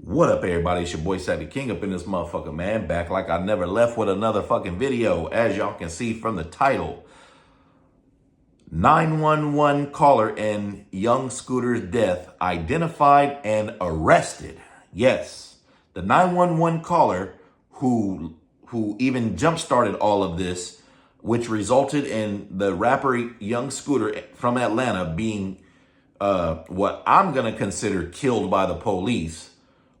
What up, everybody? It's your boy Sadie King up in this motherfucker, man. Back like I never left with another fucking video. As y'all can see from the title, 911 caller in Youngscooter's death identified and arrested. Yes, the 911 caller who even jump-started all of this, which resulted in the rapper Youngscooter from Atlanta being what I'm going to consider killed by the police,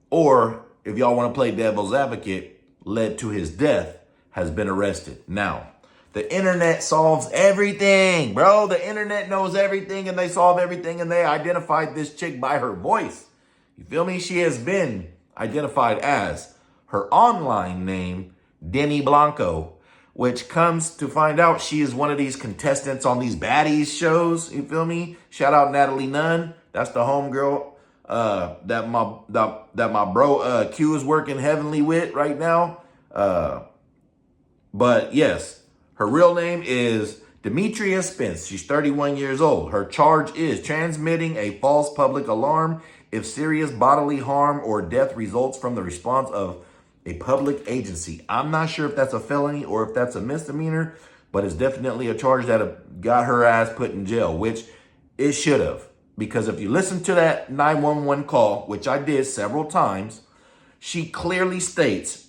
or if y'all want to play devil's advocate, led to his death, has been arrested. Now, the internet solves everything, bro. The internet knows everything and they solve everything, and they identified this chick by her voice. You feel me? She has been identified as her online name, Denny Blanco, which comes to find out she is one of these contestants on these baddies shows. You feel me? Shout out Natalie Nunn. That's the homegirl that my bro Q is working heavily with right now. But yes, her real name is Demetria Spence. She's 31 years old. Her charge is transmitting a false public alarm if serious bodily harm or death results from the response of a public agency. I'm not sure if that's a felony or if that's a misdemeanor, but it's definitely a charge that got her ass put in jail, which it should have. Because if you listen to that 911 call, which I did several times, she clearly states,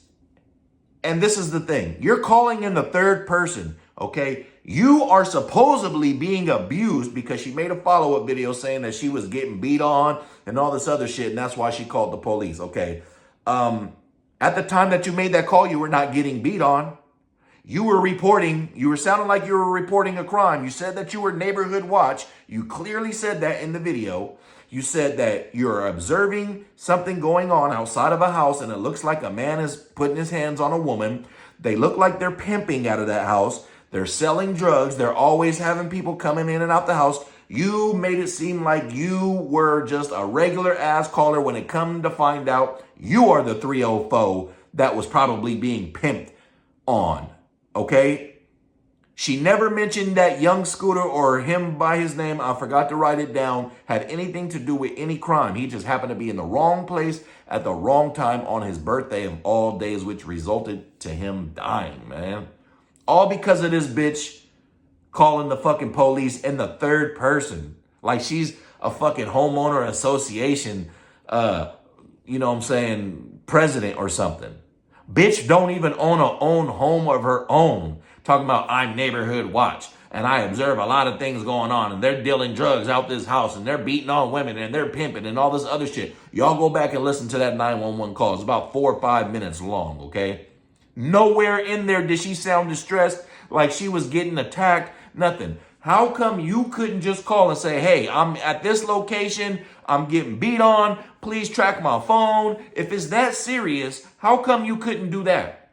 and this is the thing, you're calling in the third person, okay? You are supposedly being abused because she made a follow-up video saying that she was getting beat on and all this other shit, and that's why she called the police, okay? At the time that you made that call, you were not getting beat on. You were sounding like you were reporting a crime. You said that you were neighborhood watch. You clearly said that in the video. You said that you're observing something going on outside of a house and it looks like a man is putting his hands on a woman. They look like they're pimping out of that house. They're selling drugs. They're always having people coming in and out the house. You made it seem like you were just a regular ass caller when it come to find out you are the 304 that was probably being pimped on. Okay? She never mentioned that Youngscooter or him by his name, I forgot to write it down, had anything to do with any crime. He just happened to be in the wrong place at the wrong time on his birthday of all days, which resulted to him dying, man. All because of this bitch calling the fucking police in the third person. Like she's a fucking homeowner association, you know what I'm saying, president or something. Bitch don't even own a own home of her own. Talking about I'm neighborhood watch and I observe a lot of things going on and they're dealing drugs out this house and they're beating on women and they're pimping and all this other shit. Y'all go back and listen to that 911 call. It's about 4 or 5 minutes long, okay? Nowhere in there did she sound distressed like she was getting attacked. Nothing. How come you couldn't just call and say, hey, I'm at this location, I'm getting beat on, please track my phone? If it's that serious, how come you couldn't do that?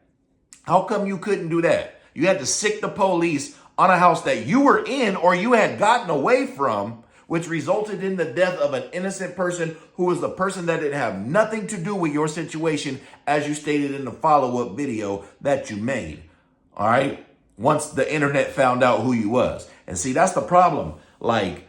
How come you couldn't do that? You had to sick the police on a house that you were in or you had gotten away from, which resulted in the death of an innocent person who was the person that didn't have nothing to do with your situation, as you stated in the follow-up video that you made. All right? Once the internet found out who you was. And see, that's the problem. Like,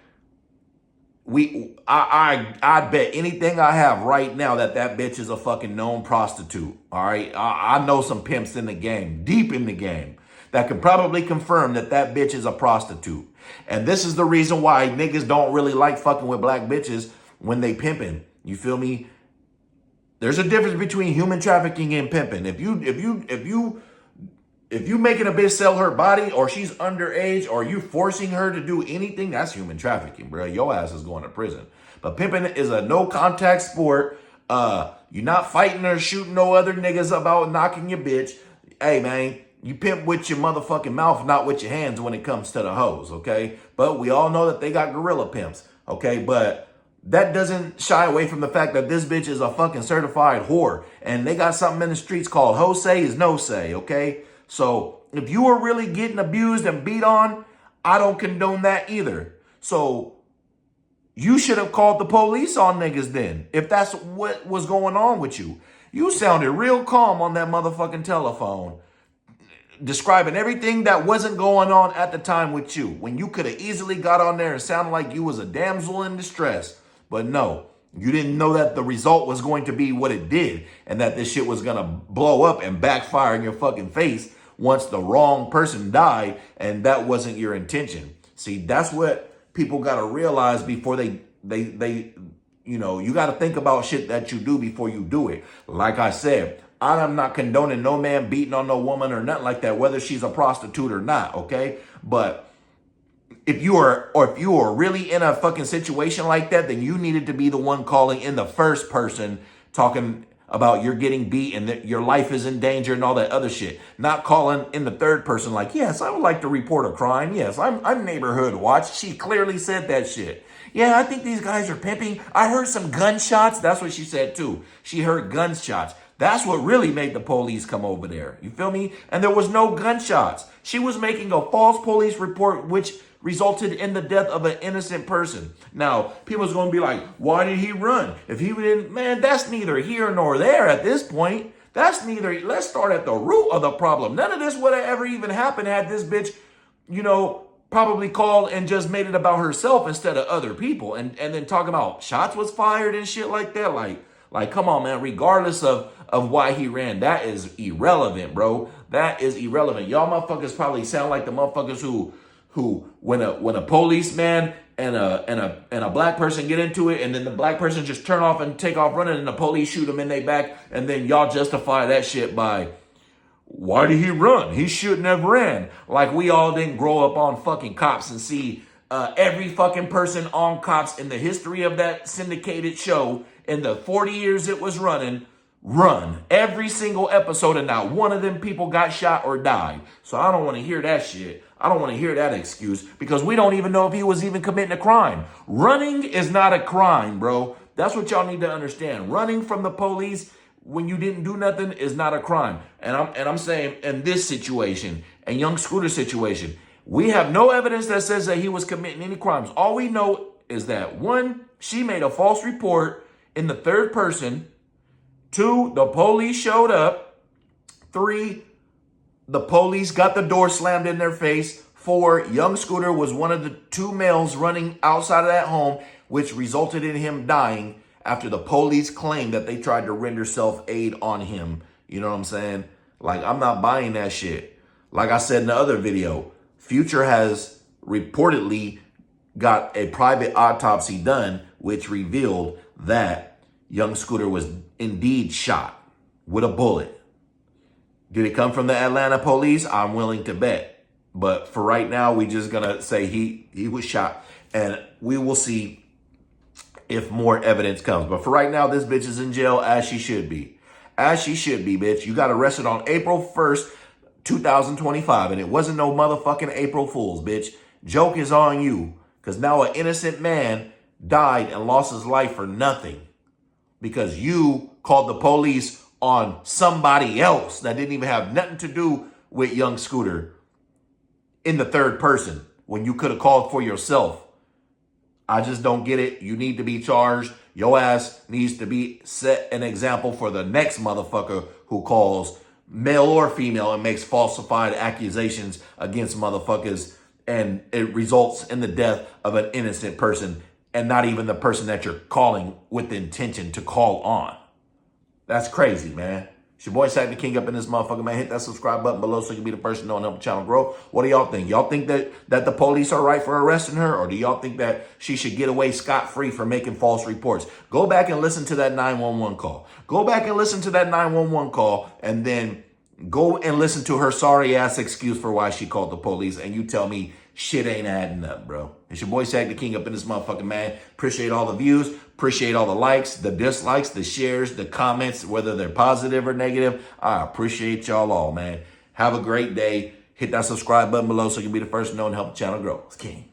I bet anything I have right now that bitch is a fucking known prostitute. All right? I know some pimps in the game, deep in the game, that can probably confirm that bitch is a prostitute. And this is the reason why niggas don't really like fucking with black bitches when they pimping. You feel me? There's a difference between human trafficking and pimping. If you making a bitch sell her body or she's underage or you forcing her to do anything, that's human trafficking, bro. Your ass is going to prison. But pimping is a no contact sport. You're not fighting or shooting no other niggas about knocking your bitch. Hey, man, you pimp with your motherfucking mouth, not with your hands when it comes to the hoes, okay? But we all know that they got gorilla pimps, okay? But that doesn't shy away from the fact that this bitch is a fucking certified whore. And they got something in the streets called ho say is no say, okay? So if you were really getting abused and beat on, I don't condone that either. So you should have called the police on niggas then, if that's what was going on with you. You sounded real calm on that motherfucking telephone, describing everything that wasn't going on at the time with you, when you could have easily got on there and sounded like you was a damsel in distress. But no, You didn't know that the result was going to be what it did and that this shit was going to blow up and backfire in your fucking face once the wrong person died, and that wasn't your intention. See, that's what people got to realize before they you got to think about shit that you do before you do it. Like I said, I'm not condoning no man beating on no woman or nothing like that, whether she's a prostitute or not, okay? But if you are really in a fucking situation like that, then you needed to be the one calling in the first person, talking about you're getting beat and that your life is in danger and all that other shit. Not calling in the third person like, yes, I would like to report a crime. Yes, I'm neighborhood watch. She clearly said that shit. Yeah, I think these guys are pimping. I heard some gunshots. That's what she said too. She heard gunshots. That's what really made the police come over there. You feel me? And there was no gunshots. She was making a false police report, which resulted in the death of an innocent person. Now, people's going to be like, why did he run? If he didn't, man, that's neither here nor there at this point. That's neither, let's start at the root of the problem. None of this would have ever even happened had this bitch, probably called and just made it about herself instead of other people. And then talking about shots was fired and shit like that. Like, come on, man, regardless of why he ran, that is irrelevant, bro. That is irrelevant. Y'all motherfuckers probably sound like the motherfuckers who when a policeman and a black person get into it, and then the black person just turn off and take off running, and the police shoot them in their back, and then y'all justify that shit by, why did he run? He shouldn't have ran. Like we all didn't grow up on fucking Cops and see every fucking person on Cops in the history of that syndicated show in the 40 years it was running, run every single episode, and not one of them people got shot or died. So I don't want to hear that shit. I don't want to hear that excuse, because we don't even know if he was even committing a crime. Running is not a crime, bro. That's what y'all need to understand. Running from the police when you didn't do nothing is not a crime. And I'm saying in this situation, and Youngscooter situation, we have no evidence that says that he was committing any crimes. All we know is that 1, she made a false report in the third person. 2, the police showed up. 3, the police got the door slammed in their face. 4, Youngscooter was one of the 2 males running outside of that home, which resulted in him dying after the police claimed that they tried to render self-aid on him. You know what I'm saying? Like, I'm not buying that shit. Like I said in the other video, Future has reportedly got a private autopsy done, which revealed that Youngscooter was indeed shot with a bullet. Did it come from the Atlanta police? I'm willing to bet. But for right now, we just gonna say he was shot, and we will see if more evidence comes. But for right now, this bitch is in jail as she should be. As she should be, bitch. You got arrested on April 1st, 2025, and it wasn't no motherfucking April Fool's, bitch. Joke is on you, because now an innocent man died and lost his life for nothing because you called the police on somebody else that didn't even have nothing to do with Youngscooter in the third person when you could have called for yourself. I just don't get it. You need to be charged. Your ass needs to be set an example for the next motherfucker who calls, male or female, and makes falsified accusations against motherfuckers, and it results in the death of an innocent person, and not even the person that you're calling with the intention to call on. That's crazy, man. It's your boy, Sack the King, up in this motherfucker, man. Hit that subscribe button below so you can be the first to know and help the channel grow. What do y'all think? Y'all think that the police are right for arresting her? Or do y'all think that she should get away scot-free for making false reports? Go back and listen to that 911 call. Go back and listen to that 911 call, and then go and listen to her sorry-ass excuse for why she called the police, and you tell me shit ain't adding up, bro. It's your boy, Sack the King, up in this motherfucking, man. Appreciate all the views. Appreciate all the likes, the dislikes, the shares, the comments, whether they're positive or negative. I appreciate y'all all, man. Have a great day. Hit that subscribe button below so you can be the first to know and help the channel grow. It's King.